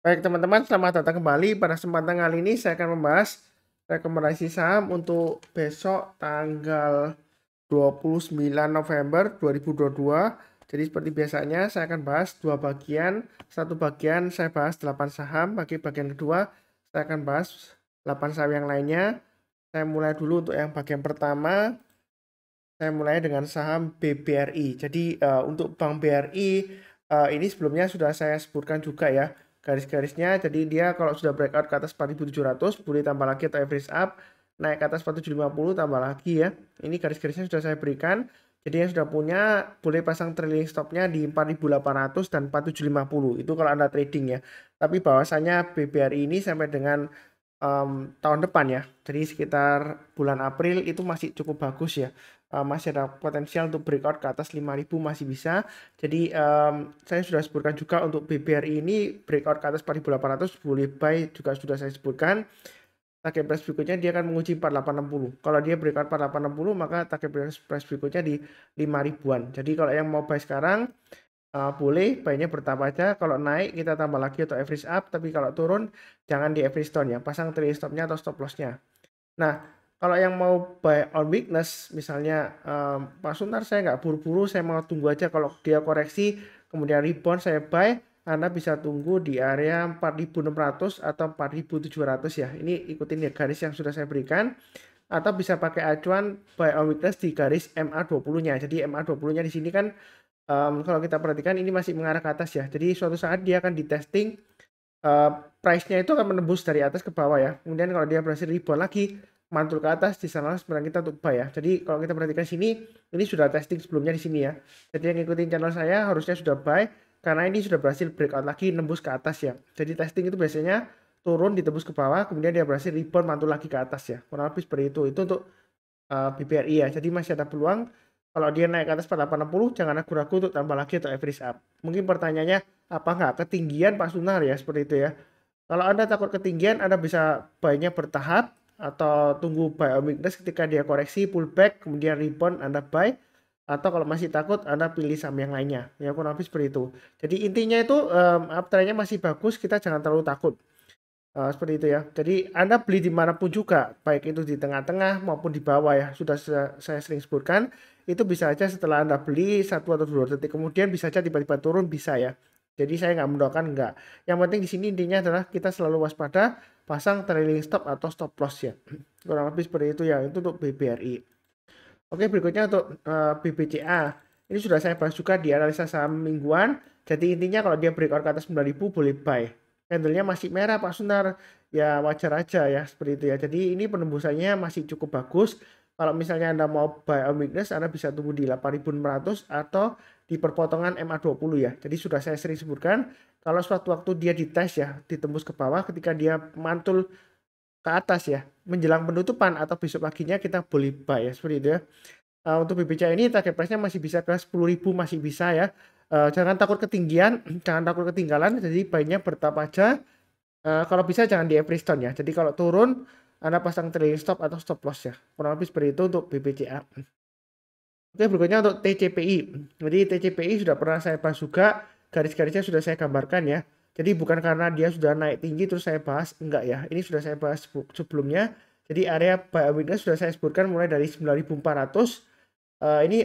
Baik teman-teman, selamat datang kembali. Pada kesempatan kali ini saya akan membahas rekomendasi saham untuk besok tanggal 29 November 2022. Jadi seperti biasanya saya akan bahas dua bagian. Satu bagian saya bahas 8 saham, bagi bagian kedua saya akan bahas 8 saham yang lainnya. Saya mulai dulu untuk yang bagian pertama. Saya mulai dengan saham BBRI. Jadi untuk Bank BRI ini sebelumnya sudah saya sebutkan juga ya garis-garisnya. Jadi dia kalau sudah breakout ke atas 4.700 boleh tambah lagi atau average up, naik ke atas 4.750 tambah lagi ya. Ini garis-garisnya sudah saya berikan. Jadi yang sudah punya boleh pasang trailing stopnya di 4.800 dan 4.750. Itu kalau Anda trading ya. Tapi bahwasanya BBRI ini sampai dengan tahun depan ya. Jadi sekitar bulan April itu masih cukup bagus ya. Masih ada potensial untuk breakout ke atas 5.000 masih bisa. Jadi saya sudah sebutkan juga untuk BBRI ini breakout ke atas 4.800 boleh buy juga sudah saya sebutkan. Target price berikutnya dia akan menguji 4860. Kalau dia breakout 4860 maka target price berikutnya di 5.000-an. Jadi kalau yang mau buy sekarang boleh buy-nya bertahap aja. Kalau naik kita tambah lagi atau average up, tapi kalau turun jangan di average down ya, pasang trailing stop-nya atau stop loss-nya. Nah, kalau yang mau buy on weakness, misalnya Pak Suntar saya nggak buru-buru, saya mau tunggu aja kalau dia koreksi, kemudian rebound saya buy, Anda bisa tunggu di area 4.600 atau 4.700 ya. Ini ikutin ya garis yang sudah saya berikan. Atau bisa pakai acuan buy on weakness di garis MA20-nya. Jadi MA20-nya di sini kan kalau kita perhatikan ini masih mengarah ke atas ya. Jadi suatu saat dia akan di testing price-nya itu akan menembus dari atas ke bawah ya. Kemudian kalau dia berhasil rebound lagi, mantul ke atas, di sana sebenarnya kita untuk buy ya. Jadi kalau kita perhatikan sini, ini sudah testing sebelumnya di sini ya. Jadi yang ngikutin channel saya harusnya sudah buy, karena ini sudah berhasil breakout lagi, nembus ke atas ya. Jadi testing itu biasanya turun, ditembus ke bawah, kemudian dia berhasil rebound, mantul lagi ke atas ya. Kurang lebih seperti itu. Itu untuk BBRI ya. Jadi masih ada peluang kalau dia naik ke atas 4860 jangan ragu-ragu untuk tambah lagi atau average up. Mungkin pertanyaannya apa nggak ketinggian Pak Sunar ya seperti itu ya. Kalau Anda takut ketinggian Anda bisa buy-nya bertahap atau tunggu buy on weakness ketika dia koreksi pullback kemudian rebound Anda buy, atau kalau masih takut Anda pilih saham yang lainnya. Ya kurang lebih seperti itu. Jadi intinya itu uptrend-nya masih bagus, kita jangan terlalu takut. Seperti itu ya. Jadi Anda beli dimanapun juga, baik itu di tengah-tengah maupun di bawah ya. Sudah saya sering sebutkan, itu bisa aja setelah Anda beli 1 atau 2 detik kemudian bisa aja tiba-tiba turun bisa ya. Jadi saya nggak mendoakan enggak. Yang penting di sini intinya adalah kita selalu waspada, pasang trailing stop atau stop loss ya. Kurang lebih seperti itu ya. Itu untuk BBRI. Oke, berikutnya untuk BBCA. Ini sudah saya bahas juga di analisa saham mingguan. Jadi intinya kalau dia breakout ke atas 9.000 boleh buy. Candlenya masih merah Pak Sunar. Ya wajar aja ya seperti itu ya. Jadi ini penembusannya masih cukup bagus. Kalau misalnya Anda mau buy on weakness, Anda bisa tunggu di 8.600 atau di perpotongan MA20 ya. Jadi sudah saya sering sebutkan, kalau suatu waktu dia dites ya, ditembus ke bawah ketika dia mantul ke atas ya, menjelang penutupan atau besok paginya kita boleh buy ya, seperti itu ya. Untuk BBCA ini target price-nya masih bisa ke 10.000 masih bisa ya. Jangan takut ketinggian, jangan takut ketinggalan, jadi buy-nya bertahap aja. Kalau bisa jangan di average down ya. Jadi kalau turun Anda pasang trailing stop atau stop loss ya. Kurang lebih seperti itu untuk BBCA. Oke, berikutnya untuk TCPI. Jadi TCPI sudah pernah saya bahas juga, garis-garisnya sudah saya gambarkan ya. Jadi bukan karena dia sudah naik tinggi terus saya bahas, enggak ya. Ini sudah saya bahas sebelumnya. Jadi area buy weakness sudah saya sebutkan mulai dari 9.400. Ini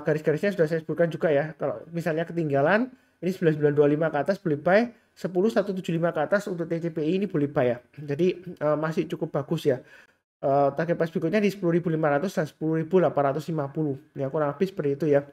garis-garisnya sudah saya sebutkan juga ya. Kalau misalnya ketinggalan, ini 9925 ke atas boleh buy, 10175 ke atas untuk TCPI ini boleh buy ya. Jadi masih cukup bagus ya. Target price berikutnya di 10.500 dan 10.850 ya, kurang lebih seperti itu ya.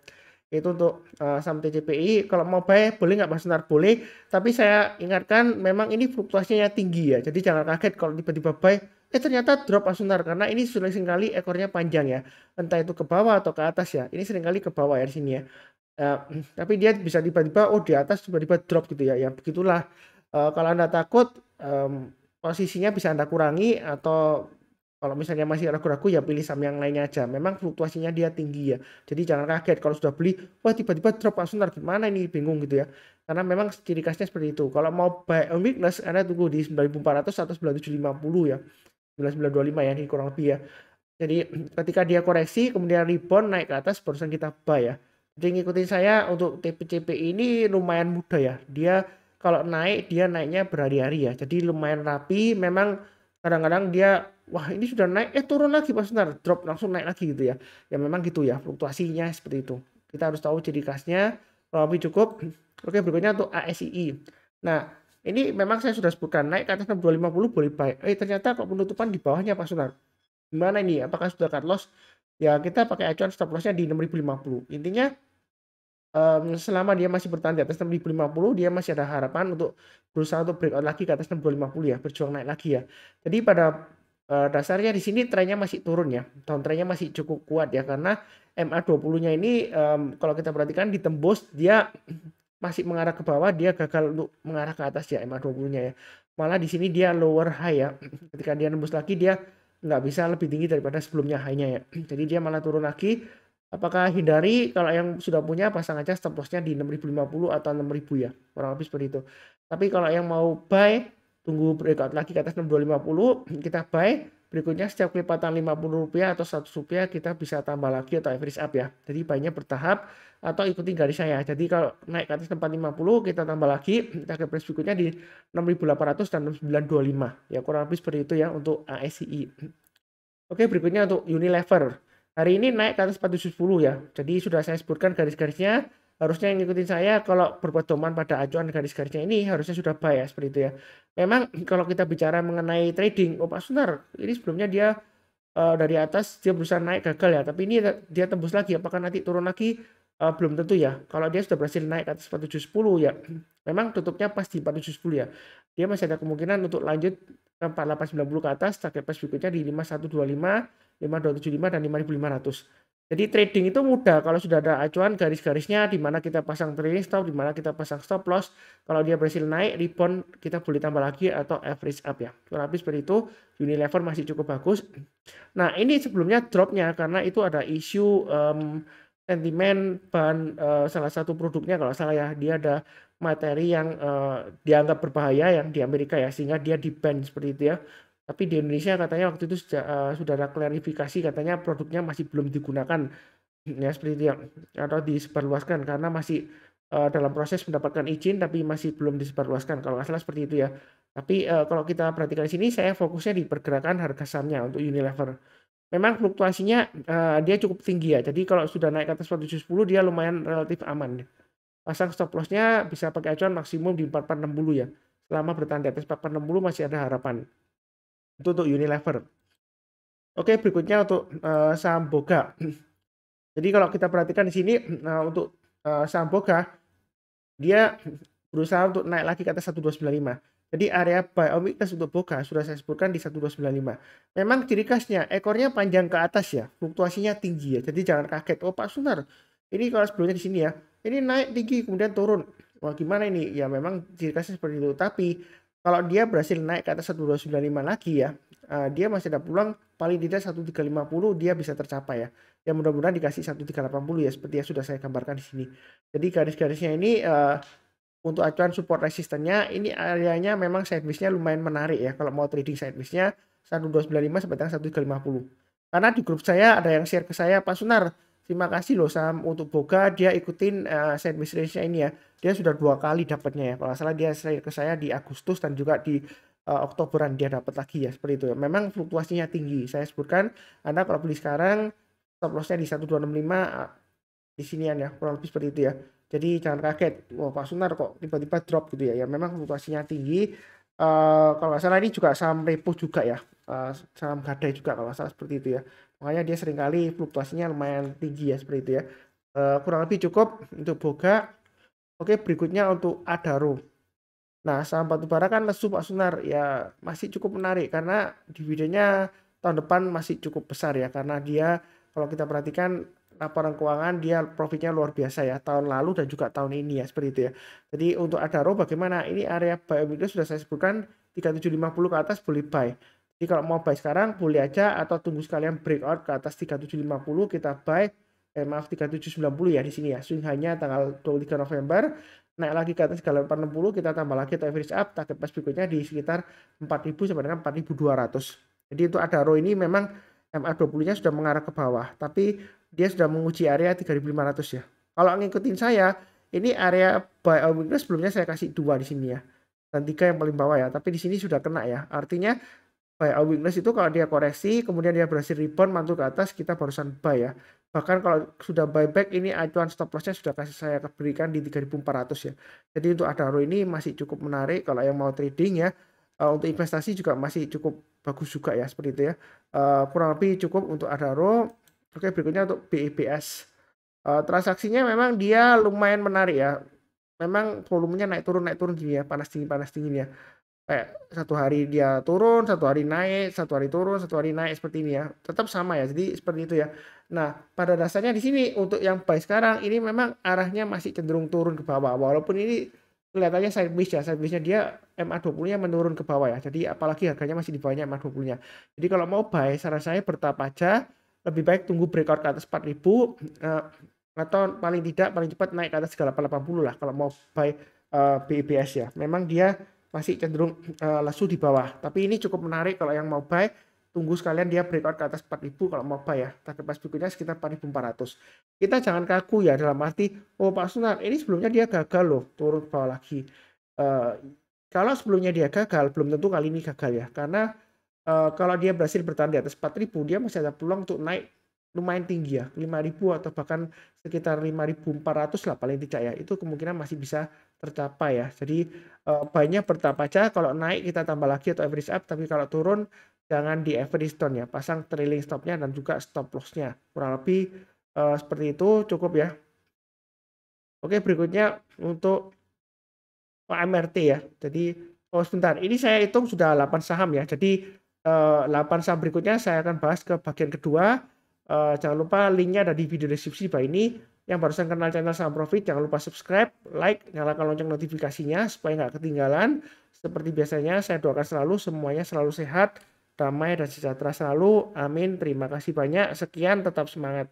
Itu untuk saham TCPI. Kalau mau buy boleh nggak Mas Senar? Boleh, tapi saya ingatkan memang ini fluktuasinya tinggi ya, jadi jangan kaget kalau tiba-tiba buy ternyata drop Mas Senar, karena ini seringkali ekornya panjang ya, entah itu ke bawah atau ke atas ya. Ini seringkali ke bawah ya di sini ya. Tapi dia bisa tiba-tiba di atas tiba-tiba drop gitu ya. Ya begitulah. Kalau Anda takut, posisinya bisa Anda kurangi, atau kalau misalnya masih ragu-ragu ya pilih saham yang lainnya aja. Memang fluktuasinya dia tinggi ya. Jadi jangan kaget kalau sudah beli, wah tiba-tiba drop langsung, gimana ini, bingung gitu ya. Karena memang ciri khasnya seperti itu. Kalau mau buy on weakness, Anda tunggu di 9.400 atau 9.750 ya. 9.925 ya, ini kurang lebih ya. Jadi ketika dia koreksi kemudian rebound naik ke atas barusan kita buy ya. Jadi ngikutin saya untuk TPCP ini lumayan mudah ya. Dia kalau naik dia naiknya berhari-hari ya. Jadi lumayan rapi. Memang kadang-kadang dia wah ini sudah naik turun lagi pas sebentar drop langsung naik lagi gitu ya. Ya memang gitu ya fluktuasinya seperti itu. Kita harus tahu ciri khasnya. Kalau lebih cukup. Oke berikutnya untuk ASII. Nah ini memang saya sudah sebutkan naik ke atas 6250 boleh buy. Ternyata kok penutupan di bawahnya Pak Sunar. Gimana ini? Apakah sudah cut loss? Ya kita pakai acuan stop lossnya di 6050. Intinya selama dia masih bertahan di atas 6050 dia masih ada harapan untuk berusaha untuk breakout lagi ke atas 6250 ya, berjuang naik lagi ya. Jadi pada dasarnya di sini trennya masih turun ya. Downtrendnya masih cukup kuat ya karena MA20-nya ini kalau kita perhatikan ditembus dia masih mengarah ke bawah, dia gagal untuk mengarah ke atas ya MA20-nya ya. Malah di sini dia lower high ya. Ketika dia nembus lagi dia nggak bisa lebih tinggi daripada sebelumnya high-nya ya. Jadi dia malah turun lagi. Apakah hindari kalau yang sudah punya pasang aja stop loss-nya di 6050 atau 6000 ya. Kurang lebih seperti itu. Tapi kalau yang mau buy tunggu breakout lagi ke atas 6250 kita buy. Berikutnya setiap kelipatan Rp50 atau Rp100 kita bisa tambah lagi atau average up ya. Jadi buy-nya bertahap atau ikuti garis saya. Jadi kalau naik ke atas 450 kita tambah lagi target price berikutnya di 6.800 dan 6925. Ya kurang lebih seperti itu ya untuk ASCI. Oke, berikutnya untuk Unilever. Hari ini naik ke atas 4710 ya. Jadi sudah saya sebutkan garis-garisnya. Harusnya yang ngikutin saya kalau berpedoman pada acuan garis-garisnya ini harusnya sudah buy ya seperti itu ya. Memang kalau kita bicara mengenai trading, Pak Sunar, ini sebelumnya dia dari atas dia berusaha naik gagal ya. Tapi ini dia tembus lagi. Apakah nanti turun lagi? Belum tentu ya. Kalau dia sudah berhasil naik ke atas 4710 ya. Memang tutupnya pas di 4710 ya. Dia masih ada kemungkinan untuk lanjut ke 4890 ke atas. Target price berikutnya di 5125, 5275 dan 5500. Jadi trading itu mudah kalau sudah ada acuan garis-garisnya di mana kita pasang trailing stop, di mana kita pasang stop loss. Kalau dia berhasil naik, rebound kita boleh tambah lagi atau average up ya. Kurang lebih seperti itu. Unilever masih cukup bagus. Nah ini sebelumnya dropnya karena itu ada isu sentimen bahan salah satu produknya kalau salah ya dia ada materi yang dianggap berbahaya yang di Amerika ya sehingga dia di-ban seperti itu ya. Tapi di Indonesia katanya waktu itu sudah ada klarifikasi katanya produknya masih belum digunakan ya seperti itu ya atau disebarluaskan karena masih dalam proses mendapatkan izin tapi masih belum disebarluaskan kalau nggak salah seperti itu ya. Tapi kalau kita perhatikan di sini saya fokusnya di pergerakan harga sahamnya untuk Unilever. Memang fluktuasinya dia cukup tinggi ya. Jadi kalau sudah naik ke atas 4710 dia lumayan relatif aman. Pasang stop loss-nya bisa pakai acuan maksimum di 4460 ya. Selama bertahan di atas 4460 masih ada harapan. Itu untuk Unilever. Oke, berikutnya untuk saham Boga. Jadi kalau kita perhatikan di sini untuk saham Boga dia berusaha untuk naik lagi ke atas 1295. Jadi area buy on weakness untuk Boga sudah saya sebutkan di 1295. Memang ciri khasnya ekornya panjang ke atas ya, fluktuasinya tinggi ya. Jadi jangan kaget. Oh Pak Sunar, ini kalau sebelumnya di sini ya, ini naik tinggi kemudian turun. Wah gimana ini? Ya memang ciri khasnya seperti itu. Tapi kalau dia berhasil naik ke atas 1295 lagi ya, dia masih ada peluang paling tidak 1350 dia bisa tercapai ya. Ya mudah-mudahan dikasih 1380 ya seperti yang sudah saya gambarkan di sini. Jadi garis-garisnya ini untuk acuan support resistennya ini areanya memang sideways-nya lumayan menarik ya. Kalau mau trading sideways-nya 1295 sampai dengan 1350. Karena di grup saya ada yang share ke saya, Pak Sunar, terima kasih loh saham untuk Boga dia ikutin sideways range-nya ini ya. Dia sudah 2 kali dapatnya ya. Kalau salah dia share ke saya di Agustus dan juga di Oktoberan dia dapat lagi ya seperti itu ya. Memang fluktuasinya tinggi. Saya sebutkan Anda kalau beli sekarang stop loss-nya di 1265 di sinian ya, kurang lebih seperti itu ya. Jadi jangan kaget, wah Pak Sunar kok tiba-tiba drop gitu ya. Ya memang fluktuasinya tinggi. Kalau nggak salah ini juga saham repo juga ya, saham gadai juga kalau nggak salah seperti itu ya. Makanya dia seringkali fluktuasinya lumayan tinggi ya seperti itu ya. Kurang lebih cukup untuk Boga. Oke berikutnya untuk Adaro. Nah saham batubara kan lesu Pak Sunar ya masih cukup menarik karena dividennya tahun depan masih cukup besar ya karena dia kalau kita perhatikan laporan keuangan dia profitnya luar biasa ya tahun lalu dan juga tahun ini ya seperti itu ya. Jadi untuk Adaro bagaimana? Ini area buy on weakness sudah saya sebutkan 3750 ke atas boleh buy. Jadi kalau mau buy sekarang boleh aja atau tunggu sekalian breakout ke atas 3750 kita buy. Maaf 3790 ya di sini ya. Swing hanya tanggal 23 November naik lagi ke atas 860 kita tambah lagi atau average up target price berikutnya di sekitar 4000 sampai dengan 4200. Jadi itu Adaro ini memang MA20-nya sudah mengarah ke bawah, tapi dia sudah menguji area 3500 ya. Kalau ngikutin saya, Ini area buy on weakness sebelumnya saya kasih 2 di sini ya. Dan 3 yang paling bawah ya, tapi di sini sudah kena ya. Artinya buy on weakness itu kalau dia koreksi kemudian dia berhasil rebound mantul ke atas, kita barusan buy ya. Bahkan kalau sudah buyback ini acuan stop lossnya sudah saya berikan di 3.400 ya. Jadi untuk Adaro ini masih cukup menarik kalau yang mau trading ya. Untuk investasi juga masih cukup bagus juga ya, seperti itu ya. Kurang lebih cukup untuk Adaro. Oke, berikutnya untuk BIBS. Transaksinya memang dia lumayan menarik ya. Memang volumenya naik turun gini ya, panas dingin ya. Kayak satu hari dia turun, satu hari naik, satu hari turun, satu hari naik, seperti ini ya. Tetap sama ya, jadi seperti itu ya. Nah, pada dasarnya di sini untuk yang buy sekarang ini memang arahnya masih cenderung turun ke bawah. Walaupun ini kelihatannya sideways ya, sideways-nya dia MA20-nya menurun ke bawah ya. Jadi apalagi harganya masih di bawahnya MA20-nya. Jadi kalau mau buy, saran saya bertahap aja. Lebih baik tunggu breakout ke atas 4000 atau paling tidak paling cepat naik ke atas 3880 lah kalau mau buy BIBS ya. Memang dia masih cenderung lesu di bawah. Tapi ini cukup menarik kalau yang mau buy, tunggu sekalian dia breakout ke atas 4000 kalau mau buy ya. Target price berikutnya sekitar 4400. Kita jangan kaku ya dalam arti, oh Pak Sunan, ini sebelumnya dia gagal loh, turun ke bawah lagi. Kalau sebelumnya dia gagal, belum tentu kali ini gagal ya. Karena kalau dia berhasil bertahan di atas 4000, dia masih ada peluang untuk naik lumayan tinggi ya, 5000 atau bahkan sekitar 5400 lah paling tidak ya. Itu kemungkinan masih bisa tercapai ya. Jadi buy-nya bertahap aja, kalau naik kita tambah lagi atau average up, tapi kalau turun jangan di average down ya. Pasang trailing stop-nya dan juga stop loss-nya. Kurang lebih seperti itu cukup ya. Oke, berikutnya untuk MRT ya. Jadi sebentar, ini saya hitung sudah 8 saham ya. Jadi 8 saham berikutnya saya akan bahas ke bagian kedua. Jangan lupa linknya ada di video deskripsi bawah ini. Yang barusan kenal channel Saham Profit, jangan lupa subscribe, like, nyalakan lonceng notifikasinya supaya nggak ketinggalan. Seperti biasanya, saya doakan selalu semuanya selalu sehat, damai, dan sejahtera selalu. Amin. Terima kasih banyak. Sekian, tetap semangat.